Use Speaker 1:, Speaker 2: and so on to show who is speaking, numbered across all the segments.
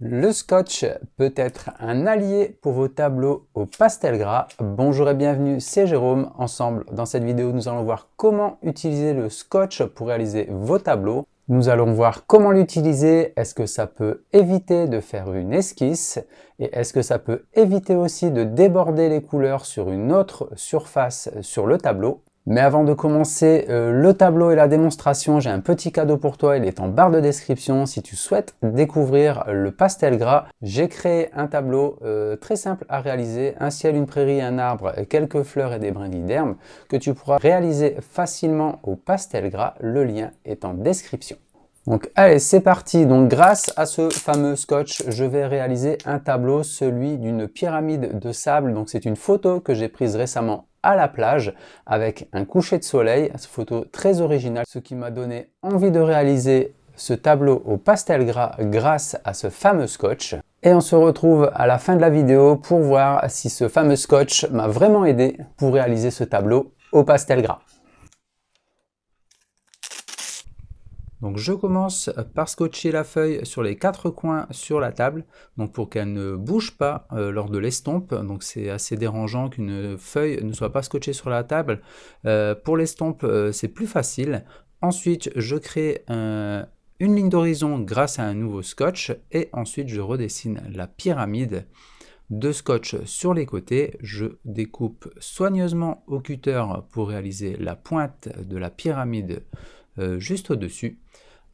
Speaker 1: Le scotch peut être un allié pour vos tableaux au pastel gras. Bonjour et bienvenue, c'est Jérôme. Ensemble, dans cette vidéo, nous allons voir comment utiliser le scotch pour réaliser vos tableaux. Nous allons voir comment l'utiliser, est-ce que ça peut éviter de faire une esquisse et est-ce que ça peut éviter aussi de déborder les couleurs sur une autre surface sur le tableau. Mais avant de commencer le tableau et la démonstration, j'ai un petit cadeau pour toi, il est en barre de description. Si tu souhaites découvrir le pastel gras, j'ai créé un tableau très simple à réaliser, un ciel, une prairie, un arbre, quelques fleurs et des brindilles d'herbe que tu pourras réaliser facilement au pastel gras. Le lien est en description. Donc allez, c'est parti. Donc grâce à ce fameux scotch, je vais réaliser un tableau, celui d'une pyramide de sable. Donc c'est une photo que j'ai prise récemment à la plage avec un coucher de soleil, cette photo très originale, ce qui m'a donné envie de réaliser ce tableau au pastel gras grâce à ce fameux scotch. Et on se retrouve à la fin de la vidéo pour voir si ce fameux scotch m'a vraiment aidé pour réaliser ce tableau au pastel gras. Donc je commence par scotcher la feuille sur les quatre coins sur la table, donc pour qu'elle ne bouge pas lors de l'estompe. Donc c'est assez dérangeant qu'une feuille ne soit pas scotchée sur la table. Pour l'estompe, c'est plus facile. Ensuite, je crée une ligne d'horizon grâce à un nouveau scotch et ensuite je redessine la pyramide de scotch sur les côtés. Je découpe soigneusement au cutter pour réaliser la pointe de la pyramide juste au-dessus.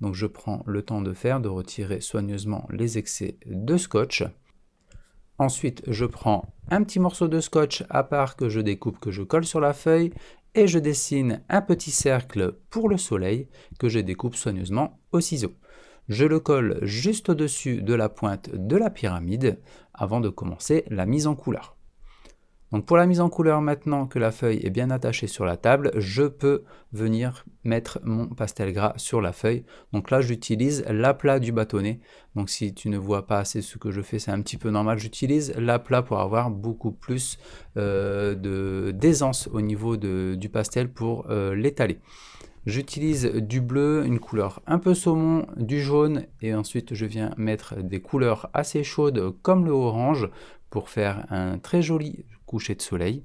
Speaker 1: Donc je prends le temps de retirer soigneusement les excès de scotch. Ensuite, je prends un petit morceau de scotch à part que je découpe, que je colle sur la feuille et je dessine un petit cercle pour le soleil que je découpe soigneusement au ciseau. Je le colle juste au-dessus de la pointe de la pyramide avant de commencer la mise en couleur. Donc pour la mise en couleur, maintenant que la feuille est bien attachée sur la table, je peux venir mettre mon pastel gras sur la feuille. Donc là, j'utilise l'aplat du bâtonnet. Donc si tu ne vois pas assez ce que je fais, c'est un petit peu normal. J'utilise l'aplat pour avoir beaucoup plus d'aisance au niveau du pastel pour l'étaler. J'utilise du bleu, une couleur un peu saumon, du jaune et ensuite je viens mettre des couleurs assez chaudes comme le orange pour faire un très joli coucher de soleil.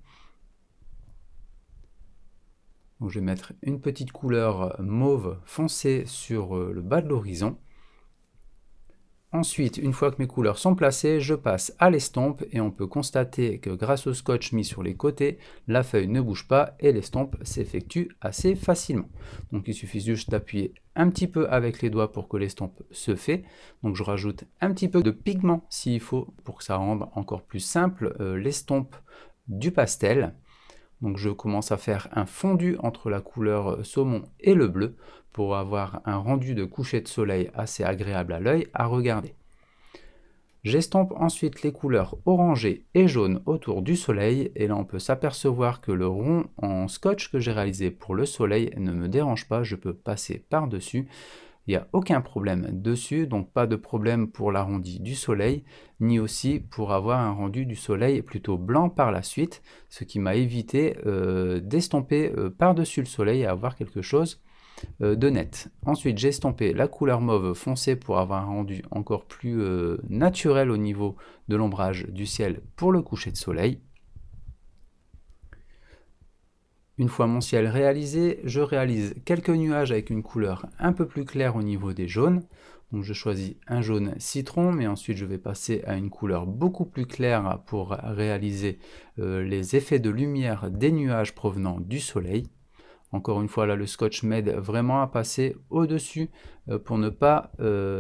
Speaker 1: Donc je vais mettre une petite couleur mauve foncé sur le bas de l'horizon. Ensuite, une fois que mes couleurs sont placées, je passe à l'estompe et on peut constater que grâce au scotch mis sur les côtés, la feuille ne bouge pas et l'estompe s'effectue assez facilement. Donc il suffit juste d'appuyer un petit peu avec les doigts pour que l'estompe se fait. Donc je rajoute un petit peu de pigment s'il faut pour que ça rende encore plus simple l'estompe du pastel. Donc je commence à faire un fondu entre la couleur saumon et le bleu pour avoir un rendu de coucher de soleil assez agréable à l'œil à regarder. J'estompe ensuite les couleurs orangées et jaunes autour du soleil et là on peut s'apercevoir que le rond en scotch que j'ai réalisé pour le soleil ne me dérange pas, je peux passer par-dessus. Il n'y a aucun problème dessus, donc pas de problème pour l'arrondi du soleil, ni aussi pour avoir un rendu du soleil plutôt blanc par la suite, ce qui m'a évité d'estomper par-dessus le soleil et avoir quelque chose de net. Ensuite, j'ai estompé la couleur mauve foncé pour avoir un rendu encore plus naturel au niveau de l'ombrage du ciel pour le coucher de soleil. Une fois mon ciel réalisé, je réalise quelques nuages avec une couleur un peu plus claire au niveau des jaunes. Donc je choisis un jaune citron, mais ensuite je vais passer à une couleur beaucoup plus claire pour réaliser les effets de lumière des nuages provenant du soleil. Encore une fois, là, le scotch m'aide vraiment à passer au-dessus pour ne pas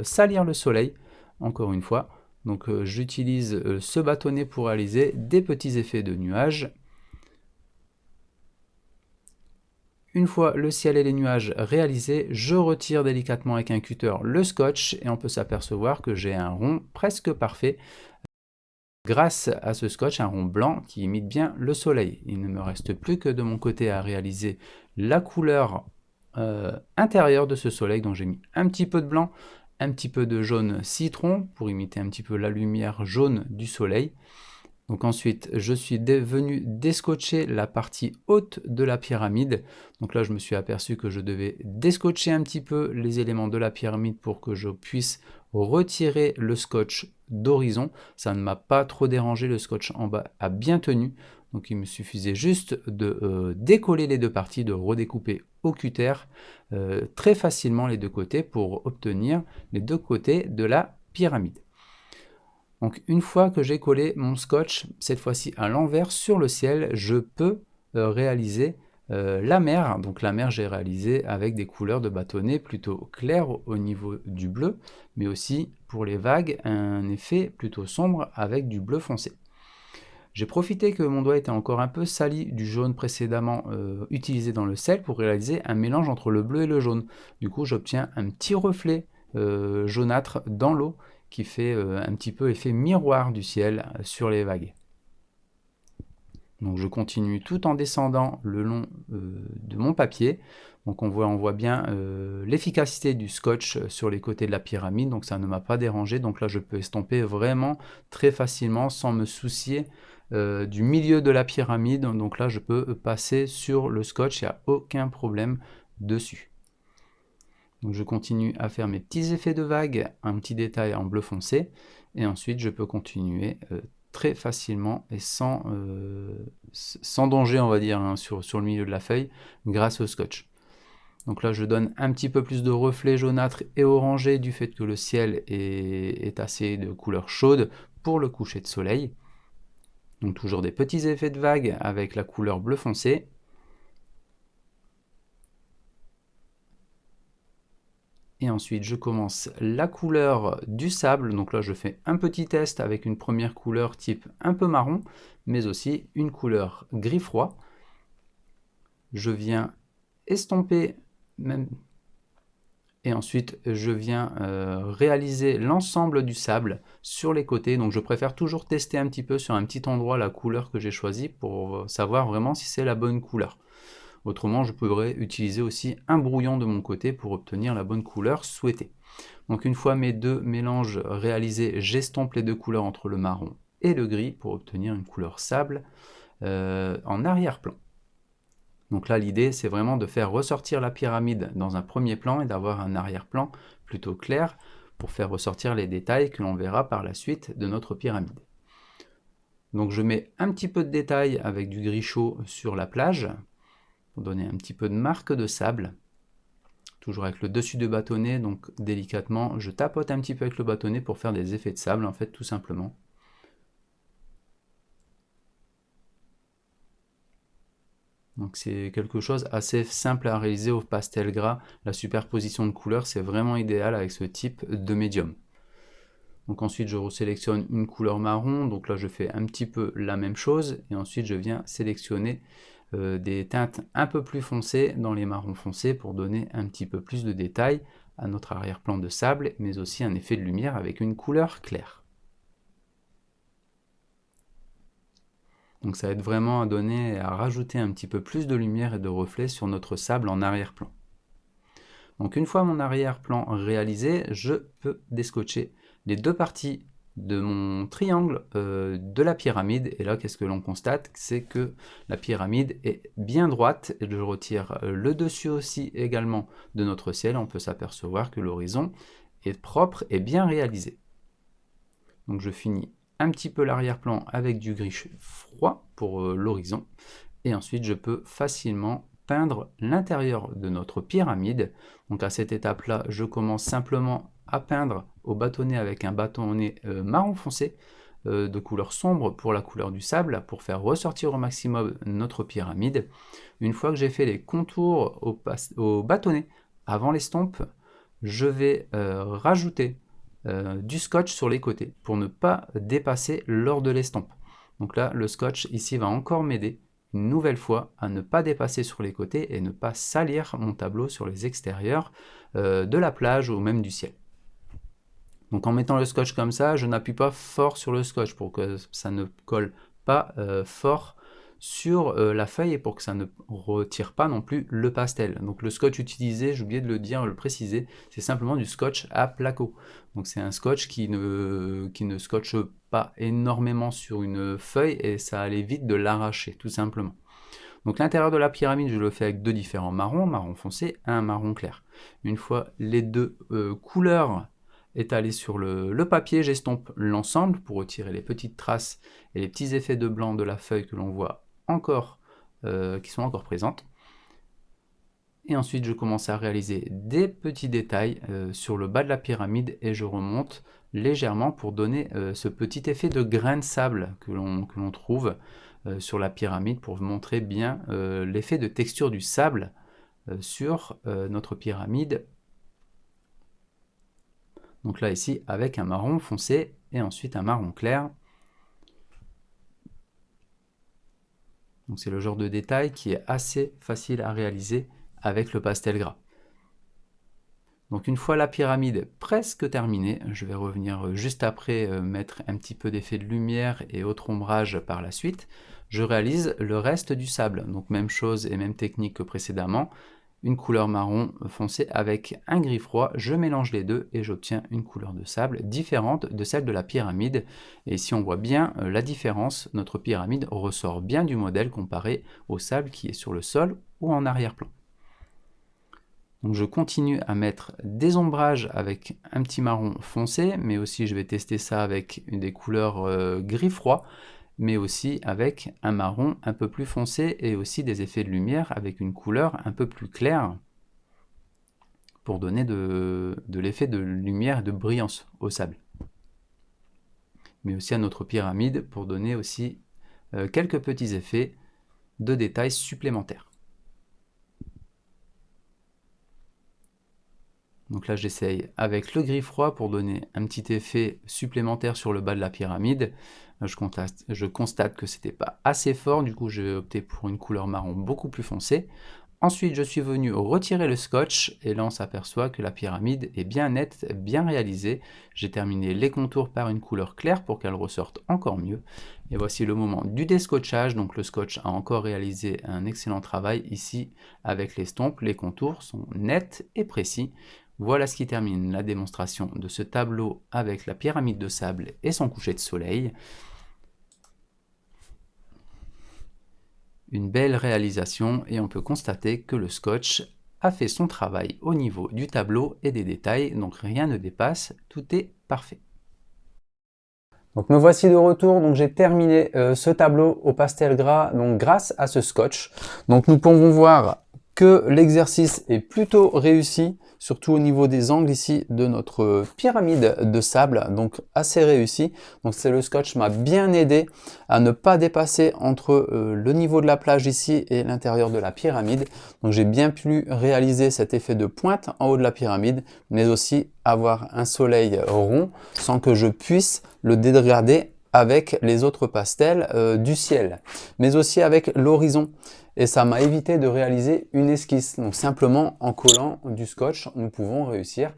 Speaker 1: salir le soleil, encore une fois. Donc j'utilise ce bâtonnet pour réaliser des petits effets de nuages. Une fois le ciel et les nuages réalisés, je retire délicatement avec un cutter le scotch et on peut s'apercevoir que j'ai un rond presque parfait. Grâce à ce scotch, un rond blanc qui imite bien le soleil. Il ne me reste plus que de mon côté à réaliser la couleur intérieure de ce soleil. Donc j'ai mis un petit peu de blanc, un petit peu de jaune citron pour imiter un petit peu la lumière jaune du soleil. Donc ensuite, je suis venu descotcher la partie haute de la pyramide. Donc là, je me suis aperçu que je devais descotcher un petit peu les éléments de la pyramide pour que je puisse retirer le scotch d'horizon. Ça ne m'a pas trop dérangé, le scotch en bas a bien tenu. Donc il me suffisait juste de décoller les deux parties, de redécouper au cutter très facilement les deux côtés pour obtenir les deux côtés de la pyramide. Donc une fois que j'ai collé mon scotch, cette fois-ci à l'envers sur le ciel, je peux réaliser la mer. Donc la mer, j'ai réalisé avec des couleurs de bâtonnet plutôt claires au niveau du bleu, mais aussi pour les vagues, un effet plutôt sombre avec du bleu foncé. J'ai profité que mon doigt était encore un peu sali du jaune précédemment utilisé dans le sel pour réaliser un mélange entre le bleu et le jaune. Du coup, j'obtiens un petit reflet jaunâtre dans l'eau qui fait un petit peu effet miroir du ciel sur les vagues. Donc je continue tout en descendant le long de mon papier. Donc on voit bien l'efficacité du scotch sur les côtés de la pyramide, donc ça ne m'a pas dérangé. Donc là je peux estomper vraiment très facilement sans me soucier du milieu de la pyramide. Donc là je peux passer sur le scotch, il n'y a aucun problème dessus. Donc je continue à faire mes petits effets de vagues, un petit détail en bleu foncé, et ensuite je peux continuer très facilement et sans danger, on va dire, hein, sur le milieu de la feuille, grâce au scotch. Donc là, je donne un petit peu plus de reflets jaunâtres et orangés du fait que le ciel est assez de couleur chaude pour le coucher de soleil. Donc toujours des petits effets de vagues avec la couleur bleu foncé. Et ensuite, je commence la couleur du sable. Donc là, je fais un petit test avec une première couleur type un peu marron, mais aussi une couleur gris froid. Je viens estomper même, et ensuite je viens réaliser l'ensemble du sable sur les côtés. Donc je préfère toujours tester un petit peu sur un petit endroit la couleur que j'ai choisie pour savoir vraiment si c'est la bonne couleur. Autrement, je pourrais utiliser aussi un brouillon de mon côté pour obtenir la bonne couleur souhaitée. Donc une fois mes deux mélanges réalisés, j'estompe les deux couleurs entre le marron et le gris pour obtenir une couleur sable en arrière-plan. Donc là, l'idée, c'est vraiment de faire ressortir la pyramide dans un premier plan et d'avoir un arrière-plan plutôt clair pour faire ressortir les détails que l'on verra par la suite de notre pyramide. Donc je mets un petit peu de détail avec du gris chaud sur la plage pour donner un petit peu de marque de sable. Toujours avec le dessus de bâtonnet, donc délicatement, je tapote un petit peu avec le bâtonnet pour faire des effets de sable, en fait, tout simplement. Donc c'est quelque chose assez simple à réaliser au pastel gras. La superposition de couleurs, c'est vraiment idéal avec ce type de médium. Donc ensuite, je resélectionne une couleur marron. Donc là, je fais un petit peu la même chose. Et ensuite, je viens sélectionner des teintes un peu plus foncées dans les marrons foncés pour donner un petit peu plus de détails à notre arrière-plan de sable, mais aussi un effet de lumière avec une couleur claire. Donc ça aide vraiment à donner, à rajouter un petit peu plus de lumière et de reflets sur notre sable en arrière-plan. Donc une fois mon arrière-plan réalisé, je peux descotcher les deux parties de mon triangle de la pyramide. Et là, qu'est-ce que l'on constate? C'est que la pyramide est bien droite. Et je retire le dessus aussi également de notre ciel. On peut s'apercevoir que l'horizon est propre et bien réalisé. Donc je finis un petit peu l'arrière-plan avec du gris froid pour l'horizon. Et ensuite, je peux facilement peindre l'intérieur de notre pyramide. Donc à cette étape-là, je commence simplement à peindre au bâtonnet avec un bâtonnet marron foncé de couleur sombre pour la couleur du sable, pour faire ressortir au maximum notre pyramide. Une fois que j'ai fait les contours au bâtonnet avant l'estompe, je vais rajouter du scotch sur les côtés pour ne pas dépasser lors de l'estompe. Donc là, le scotch ici va encore m'aider une nouvelle fois à ne pas dépasser sur les côtés et ne pas salir mon tableau sur les extérieurs de la plage ou même du ciel. Donc en mettant le scotch comme ça, je n'appuie pas fort sur le scotch pour que ça ne colle pas fort sur la feuille et pour que ça ne retire pas non plus le pastel. Donc le scotch utilisé, j'ai oublié de le dire, de le préciser, c'est simplement du scotch à placo. Donc c'est un scotch qui ne scotche pas énormément sur une feuille et ça allait vite de l'arracher, tout simplement. Donc l'intérieur de la pyramide, je le fais avec deux différents marrons, marron foncé et un marron clair. Une fois les deux couleurs étalé sur le papier, j'estompe l'ensemble pour retirer les petites traces et les petits effets de blanc de la feuille que l'on voit encore, qui sont encore présentes. Et ensuite, je commence à réaliser des petits détails sur le bas de la pyramide et je remonte légèrement pour donner ce petit effet de grain de sable que l'on trouve sur la pyramide pour montrer bien l'effet de texture du sable sur notre pyramide. Donc là ici avec un marron foncé et ensuite un marron clair. Donc c'est le genre de détail qui est assez facile à réaliser avec le pastel gras. Donc une fois la pyramide presque terminée, je vais revenir juste après mettre un petit peu d'effet de lumière et autre ombrage par la suite. Je réalise le reste du sable, donc même chose et même technique que précédemment. Une couleur marron foncé avec un gris froid, je mélange les deux et j'obtiens une couleur de sable différente de celle de la pyramide. Et si on voit bien la différence, notre pyramide ressort bien du modèle comparé au sable qui est sur le sol ou en arrière-plan. Donc je continue à mettre des ombrages avec un petit marron foncé, mais aussi je vais tester ça avec des couleurs gris froid, mais aussi avec un marron un peu plus foncé et aussi des effets de lumière avec une couleur un peu plus claire pour donner de l'effet de lumière et de brillance au sable. Mais aussi à notre pyramide pour donner aussi quelques petits effets de détails supplémentaires. Donc là, j'essaye avec le gris froid pour donner un petit effet supplémentaire sur le bas de la pyramide. Je constate que c'était pas assez fort, du coup j'ai opté pour une couleur marron beaucoup plus foncée. Ensuite, je suis venu retirer le scotch et là on s'aperçoit que la pyramide est bien nette, bien réalisée. J'ai terminé les contours par une couleur claire pour qu'elle ressorte encore mieux. Et voici le moment du descotchage. Donc le scotch a encore réalisé un excellent travail ici avec l'estompe. Les contours sont nets et précis. Voilà ce qui termine la démonstration de ce tableau avec la pyramide de sable et son coucher de soleil. Une belle réalisation et on peut constater que le scotch a fait son travail au niveau du tableau et des détails, donc rien ne dépasse, tout est parfait. Donc me voici de retour, donc j'ai terminé ce tableau au pastel gras donc grâce à ce scotch. Donc nous pouvons voir que l'exercice est plutôt réussi, surtout au niveau des angles ici de notre pyramide de sable, donc assez réussi. Donc c'est le scotch m'a bien aidé à ne pas dépasser entre le niveau de la plage ici et l'intérieur de la pyramide. Donc j'ai bien pu réaliser cet effet de pointe en haut de la pyramide, mais aussi avoir un soleil rond sans que je puisse le dégrader avec les autres pastels du ciel, mais aussi avec l'horizon. Et ça m'a évité de réaliser une esquisse. Donc simplement en collant du scotch, nous pouvons réussir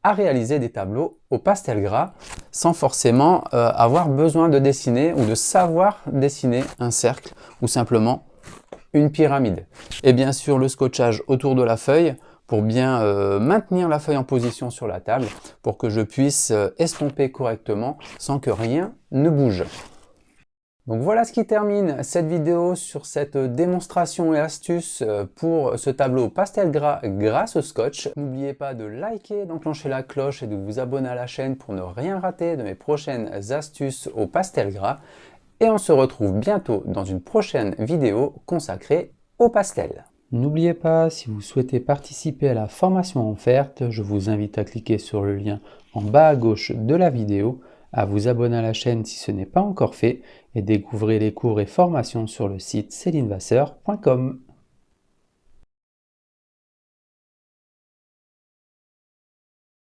Speaker 1: à réaliser des tableaux au pastel gras sans forcément avoir besoin de dessiner ou de savoir dessiner un cercle ou simplement une pyramide. Et bien sûr le scotchage autour de la feuille pour bien maintenir la feuille en position sur la table pour que je puisse estomper correctement sans que rien ne bouge. Donc voilà ce qui termine cette vidéo sur cette démonstration et astuce pour ce tableau pastel gras grâce au scotch. N'oubliez pas de liker, d'enclencher la cloche et de vous abonner à la chaîne pour ne rien rater de mes prochaines astuces au pastel gras. Et on se retrouve bientôt dans une prochaine vidéo consacrée au pastel. N'oubliez pas, si vous souhaitez participer à la formation offerte, je vous invite à cliquer sur le lien en bas à gauche de la vidéo, à vous abonner à la chaîne si ce n'est pas encore fait et découvrez les cours et formations sur le site celinevasseur.com.